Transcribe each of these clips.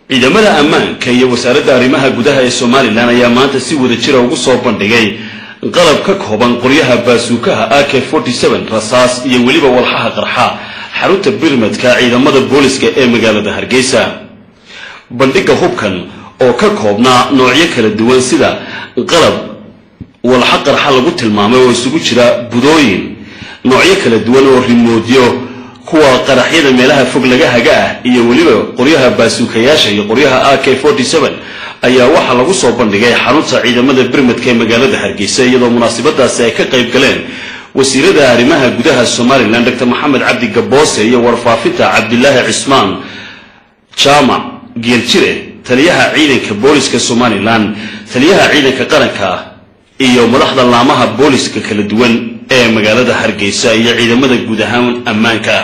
ciidamada ammaanka iyo wasaaradda arrimaha gudaha ee Soomaaliland ayaa maanta si wada jir ah ugu soo bandhigay qalab ka kooban qoryaha baasuukaha AK47 rasaas iyo waliba walxaha qarxa xarunta birmadka ciidamada booliska ee magaalada Hargeysa. bandhiga hubkan oo ka koobnaa noocyo kala duwan sida qalab walxa qarxa lagu tilmaamay oo isugu jira budooyin noocyo kala duwan oo rimoodyo kuwa qaraxyada meelaha fog laga haga ah iyo waliba qoryaha baasuukayaasha iyo qoryaha AK47 ayaa waxa lagu soo bandhigay xarunta ciidamada birmadka ee magaalada Hargeysa iyadoo munaasabadaasi ay ka qayb galeen wasiirada arrimaha gudaha Soomaaliland Dr. Maxamed Cabdi Gaboose iyo warfaafinta Cabdilaahi Cismaan Jaamac Geeljire taliyaha ciidanka booliska Soomaaliland taliyaha ciidanka qaranka iyo madaxda laamaha booliska kala duwan ee magaalada Hargeysa iyo ciidamada guud ahaan ammaanka.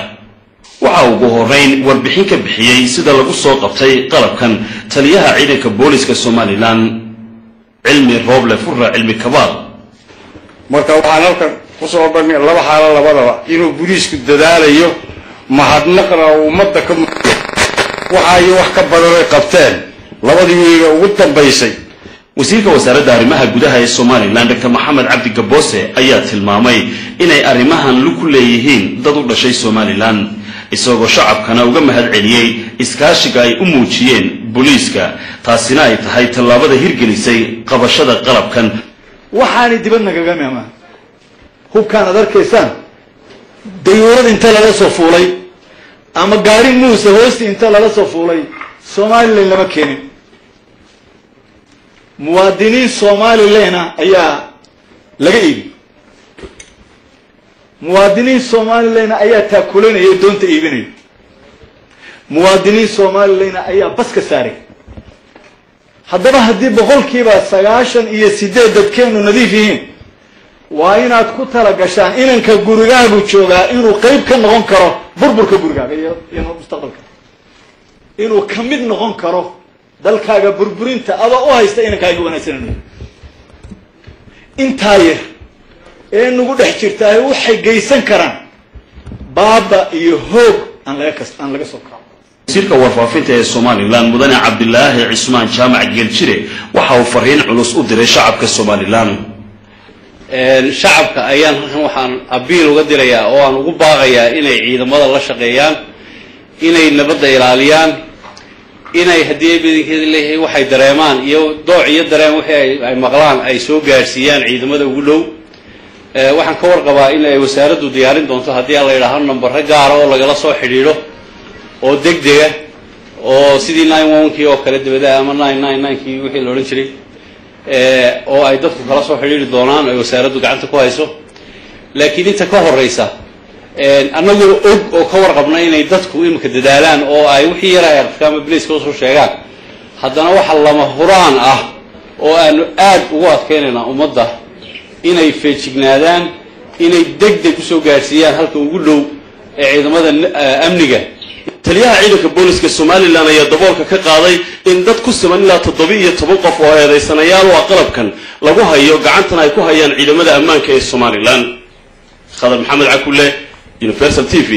waxa ugu horeyn warbixin ka bixiyay sida lagu soo qabtay qalabkan taliyaha ciidanka booliska Soomaaliland cilmi rooble furra cilmi kabaal. marka waxaan halkan ku soo bandhigay laba xaalad labadaba inuu booliisku dadaalayo mahadnaqna ummadda ka waxa ay wax ka badan ay qabteen labadii wiiga ugu dambeysay. wasiirka wasaaradda arrimaha gudaha ee Soomaaliland Dr. Maxamed Cabdi Gaboose ayaa tilmaamay inay arrimahan ku leeyihiin dad u dhashay Soomaaliland isagoo shacabkana uga mahad celiyay iskaashiga ay u muujiyeen booliiska taasina ay tahay tallaabada hirgelisay qabashada qalabkan. waxaan dibadna kaga meemaa hubkaan aad arkaysaan dayuurad inta laga soo fuulay ama gaari muuse hoosti inta laga soo fuulay Soomaaliland lama keenin. muwaadiniin Soomaaliland ayaa laga iibi muwaadiniin Soomaaliland ayaa taakulanaya doonta iibinaya muwaadiniin Soomaaliland ayaa baska saaray. haddaba haddii boqolkiiba 98 dadkeenu nadiif yihiin waa inaad ku tala gashaan inanka gurigaagu joogaa inuu qayb ka noqon karo burburka gurigaaga iyo mustaqbalka inuu ka mid noqon karo dalkaaga burburinta aba u haysta inankaaga wanaagsan intaa yar ee nagu dhex jirtaa waxay geysan karaan baaba iyo hoog aan laga soo kaco. wasiirka warfaafinta ee Soomaaliland mudane Cabdilaahi Cismaan Jaamac Geeljire waxa uu fariin culus u diray shacabka Soomaaliland. shacabka ayaan waxaan abiil uga dirayaa oo aan ugu baaqayaa inay ciidamada la shaqeeyaan inay nabadda ilaaliyaan inay hadii bidinkeeda leeyahay waxay dareemaan iyo dooc iyo dareen wixii ay maqlaan ay soo gaarsiiyaan ciidamada ugu dhow. waxaan ka warqabaa in ay wasaaraddu diyaarin doonto hadii la yiraahdo number gaar ah oo lagala soo xiriiro oo degdeg ah oo sidii 911 oo kale dibadda ama 999 wixii la oran jiray oo ay dadku kala soo xiriiri doonaan ay wasaaraddu gacanta ku hayso. laakiin inta ka horeysa annagu og oo ka warqabna inay dadku imka dadaalaan oo ay wixii yaray arkaama police soo sheegaan haddana waxa lama huraan ah oo aan aad ugu adkeynayna ummadda inay feejignaadaan inay degdeg u soo gaarsiiyaan halka ugu dhow ee ciidamada amniga. taliyaha ciidanka booliska Soomaaliland ayaa daboolka ka qaaday in dad ku siman ilaa 17 qof oo eedeysanayaal oo qalabkan lagu hayo gacantana ay ku hayaan ciidamada ammaanka ee Soomaaliland. Khadar Maxamed Cakulle Universal TV.